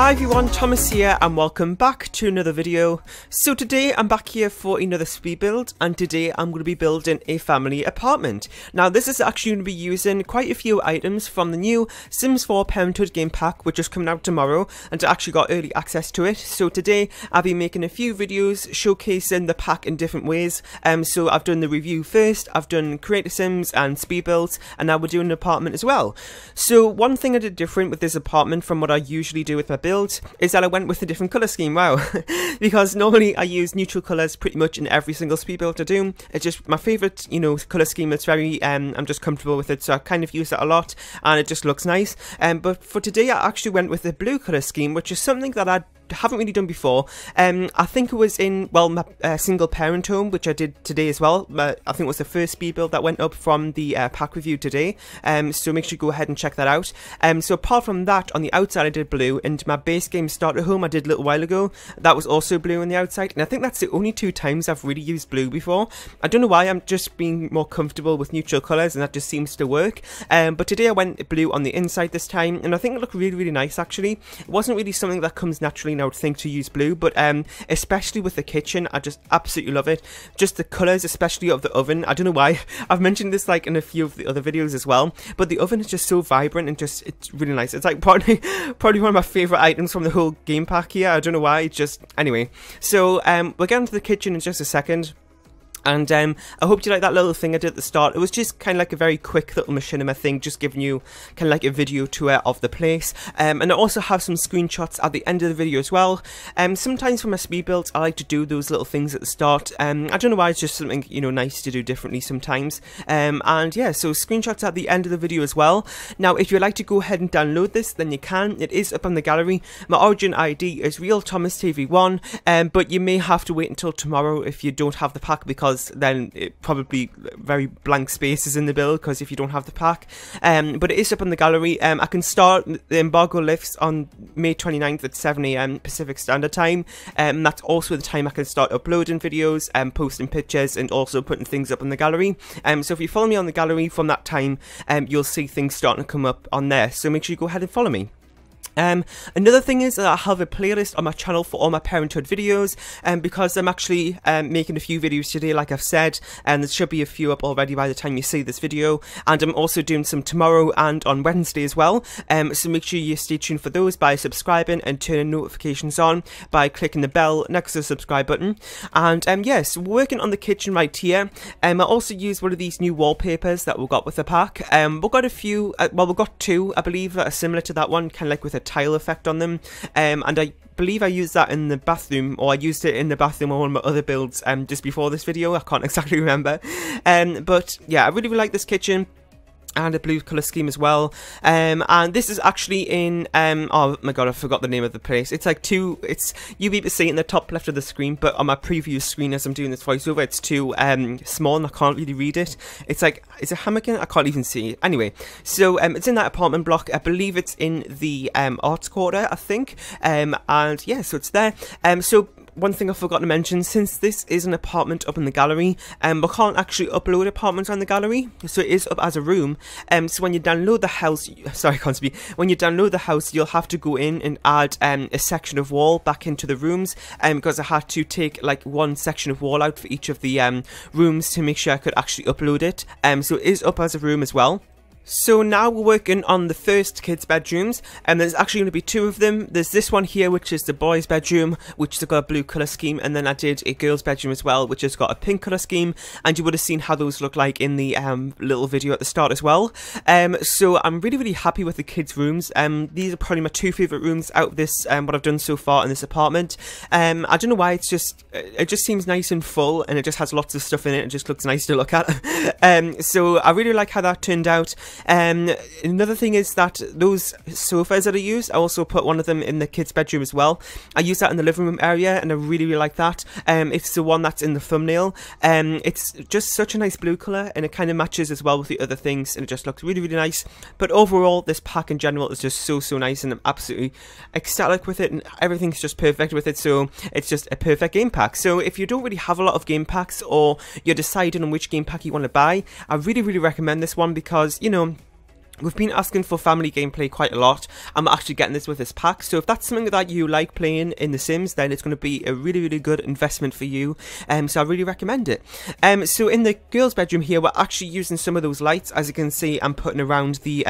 Hi everyone, Thomas here and welcome back to another video. So today I'm back here for another speed build, and today I'm going to be building a family apartment. Now this is actually going to be using quite a few items from the new Sims 4 Parenthood game pack, which is coming out tomorrow, and I actually got early access to it. So today I'll be making a few videos showcasing the pack in different ways. So I've done the review first, I've done creator sims and speed builds, and now we're doing an apartment as well. So one thing I did different with this apartment from what I usually do with my build is that I went with a different colour scheme. Wow. Because normally I use neutral colours pretty much in every single speed build I do. It's just my favourite, you know, colour scheme. It's very, I'm just comfortable with it, so I kind of use that a lot and it just looks nice. But for today I actually went with the blue colour scheme, which is something that I haven't really done before. I think it was in, well, my single parent home, which I did today as well. I think it was the first speed build that went up from the pack review today, so make sure you go ahead and check that out. So apart from that, on the outside I did blue, and my base game starter home I did a little while ago, that was also blue on the outside, and I think that's the only two times I've really used blue before. I don't know why, I'm just being more comfortable with neutral colours and that just seems to work. But today I went blue on the inside this time, and I think it looked really, really nice actually. It wasn't really something that comes naturally, I would think, to use blue, but especially with the kitchen, I just absolutely love it. Just the colours, especially of the oven. I don't know why, I've mentioned this like in a few of the other videos as well, but the oven is just so vibrant and just, it's really nice. It's like probably one of my favourite items from the whole game pack here. I don't know why, it's just, anyway. So we'll get into the kitchen in just a second. And I hope you like that little thing I did at the start. It was just kind of like a very quick little machinima thing, just giving you kind of like a video tour of the place. And I also have some screenshots at the end of the video as well. Sometimes for my speed builds, I like to do those little things at the start. I don't know why, it's just something, you know, nice to do differently sometimes. And yeah, so screenshots at the end of the video as well. Now, if you'd like to go ahead and download this, then you can. It is up on the gallery. My origin ID is RealThomasTV1, but you may have to wait until tomorrow if you don't have the pack, because then it probably very blank spaces in the build because if you don't have the pack. But it is up on the gallery. I can start, the embargo lifts on May 29th at 7 AM Pacific Standard Time. That's also the time I can start uploading videos and posting pictures and also putting things up on the gallery. So if you follow me on the gallery from that time, you'll see things starting to come up on there, so make sure you go ahead and follow me. Another thing is that I have a playlist on my channel for all my Parenthood videos, because I'm actually making a few videos today, like I've said, and there should be a few up already by the time you see this video, and I'm also doing some tomorrow and on Wednesday as well, so make sure you stay tuned for those by subscribing and turning notifications on by clicking the bell next to the subscribe button. And yes, we're working on the kitchen right here. I also used one of these new wallpapers that we got with the pack. We've got a few, well, we've got two, I believe, that are similar to that one, kind of like with a tile effect on them, and I believe I used that in the bathroom, or I used it in the bathroom on one of my other builds just before this video. I can't exactly remember, but yeah, I really like this kitchen and a blue colour scheme as well. And this is actually in, oh my god, I forgot the name of the place. It's like two, it's, you'll be able to see it in the top left of the screen, but on my preview screen as I'm doing this voiceover, it's too small and I can't really read it. It's like, is it Hamilton? I can't even see it. Anyway, so it's in that apartment block. I believe it's in the arts quarter, I think. And yeah, so it's there. So one thing I forgot to mention, since this is an apartment up in the gallery, we can't actually upload apartments on the gallery, so it is up as a room. So when you download the house, sorry, I can't speak. When you download the house, you'll have to go in and add a section of wall back into the rooms, because I had to take like one section of wall out for each of the rooms to make sure I could actually upload it. So it is up as a room as well. So now we're working on the first kids' bedrooms, and there's actually going to be two of them. There's this one here, which is the boys' bedroom, which has got a blue colour scheme, and then I did a girls' bedroom as well, which has got a pink colour scheme, and you would have seen how those look like in the little video at the start as well. So I'm really happy with the kids' rooms. These are probably my two favourite rooms out of this, what I've done so far in this apartment. I don't know why, it just seems nice and full, and it just has lots of stuff in it. It just looks nice to look at. So I really like how that turned out. Another thing is that those sofas that I use, I also put one of them in the kids' bedroom as well. I use that in the living room area, and I really like that. It's the one that's in the thumbnail. It's just such a nice blue colour, and it kind of matches as well with the other things, and it just looks really nice. But overall, this pack in general is just so nice, and I'm absolutely ecstatic with it, and everything's just perfect with it. So it's just a perfect game pack. So if you don't really have a lot of game packs, or you're deciding on which game pack you want to buy, I really recommend this one, because, you know, we've been asking for family gameplay quite a lot. I'm actually getting this with this pack, so if that's something that you like playing in The Sims, then it's going to be a really good investment for you. So I really recommend it. So in the girls' bedroom here, we're actually using some of those lights. As you can see, I'm putting around the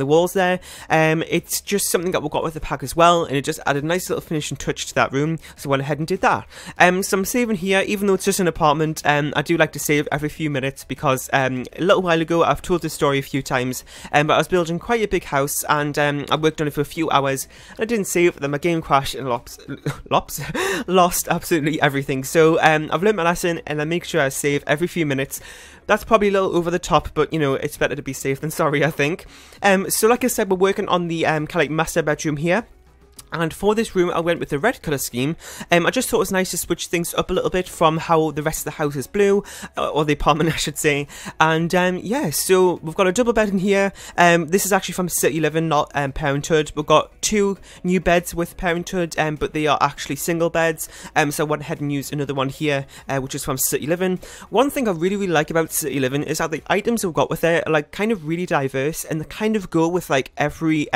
walls there. It's just something that we got with the pack as well, and it just added a nice little finishing touch to that room. So I went ahead and did that. So I'm saving here, even though it's just an apartment. I do like to save every few minutes, because a little while ago I've told this story a few times. But I was building quite a big house, and I worked on it for a few hours, and I didn't save, then my game crashed and lost absolutely everything. So I've learned my lesson, and I make sure I save every few minutes. That's probably a little over the top, but, you know, it's better to be safe than sorry, I think. So like I said, we're working on the kind of like master bedroom here. And for this room, I went with the red colour scheme. I just thought it was nice to switch things up a little bit from how the rest of the house is blue, or the apartment I should say. And yeah, so we've got a double bed in here. This is actually from City Living, not Parenthood. We've got two new beds with Parenthood, but they are actually single beds. So I went ahead and used another one here, which is from City Living. One thing I really like about City Living is that the items we've got with it are like kind of really diverse, and they kind of go with like every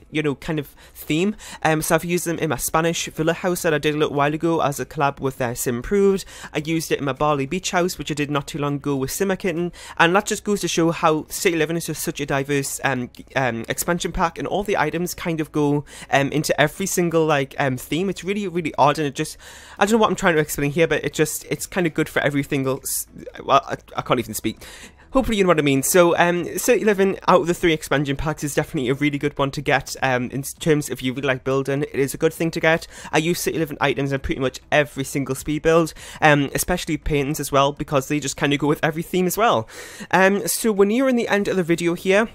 you know, kind of theme. So I've used them in my Spanish villa house that I did a little while ago as a collab with Sim Improved. I used it in my Bali beach house, which I did not too long ago with Simmer Kitten, and that just goes to show how City Living is just such a diverse expansion pack, and all the items kind of go into every single like theme. It's really odd, and it just, I don't know what I'm trying to explain here, but it's kind of good for every single, well, I can't even speak. Hopefully you know what I mean. So City Living out of the 3 expansion packs is definitely a really good one to get in terms of you really like building. It is a good thing to get. I use City Living items in pretty much every single speed build, especially paintings as well, because they just kind of go with every theme as well. So we're nearing the end of the video here.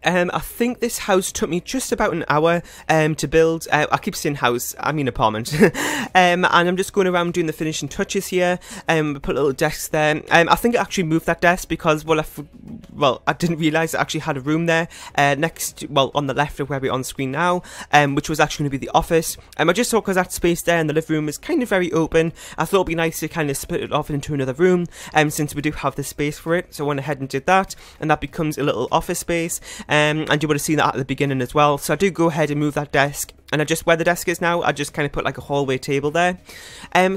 I think this house took me just about an hour to build. I keep saying house, I mean apartment. And I'm just going around doing the finishing touches here. Put a little desk there. I think I actually moved that desk because, well, I didn't realise I actually had a room there next, well, on the left of where we're on screen now, which was actually going to be the office. I just thought, because that space there in the living room is kind of very open, I thought it'd be nice to kind of split it off into another room, since we do have the space for it. So I went ahead and did that, and that becomes a little office space. And you would have seen that at the beginning as well. So I do go ahead and move that desk, and I just, where the desk is now, I just kind of put like a hallway table there.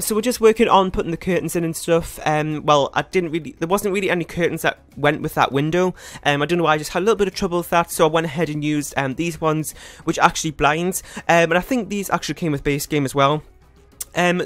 So we're just working on putting the curtains in and stuff. Well, there wasn't really any curtains that went with that window. I don't know why, I just had a little bit of trouble with that, so I went ahead and used these ones, which are actually blinds. And I think these actually came with base game as well.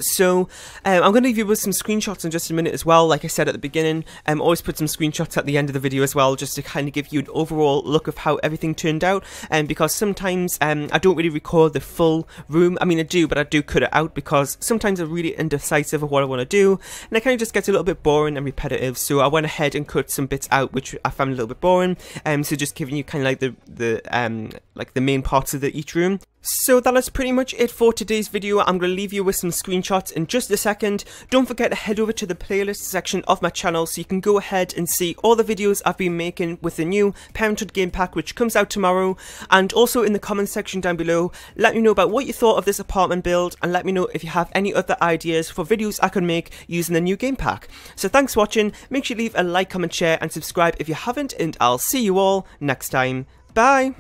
So I'm going to leave you with some screenshots in just a minute as well. Like I said at the beginning, always put some screenshots at the end of the video as well, just to kind of give you an overall look of how everything turned out. Because sometimes I don't really record the full room. I mean, I do, but I do cut it out, because sometimes I'm really indecisive of what I want to do, and it kind of just gets a little bit boring and repetitive. So I went ahead and cut some bits out which I found a little bit boring. So just giving you kind of like the main parts of each room. So that is pretty much it for today's video. I'm going to leave you with some screenshots in just a second. Don't forget to head over to the playlist section of my channel, so you can go ahead and see all the videos I've been making with the new Parenthood game pack, which comes out tomorrow. And also in the comments section down below, let me know about what you thought of this apartment build, and let me know if you have any other ideas for videos I could make using the new game pack. So thanks for watching. Make sure you leave a like, comment, share and subscribe if you haven't, and I'll see you all next time. Bye!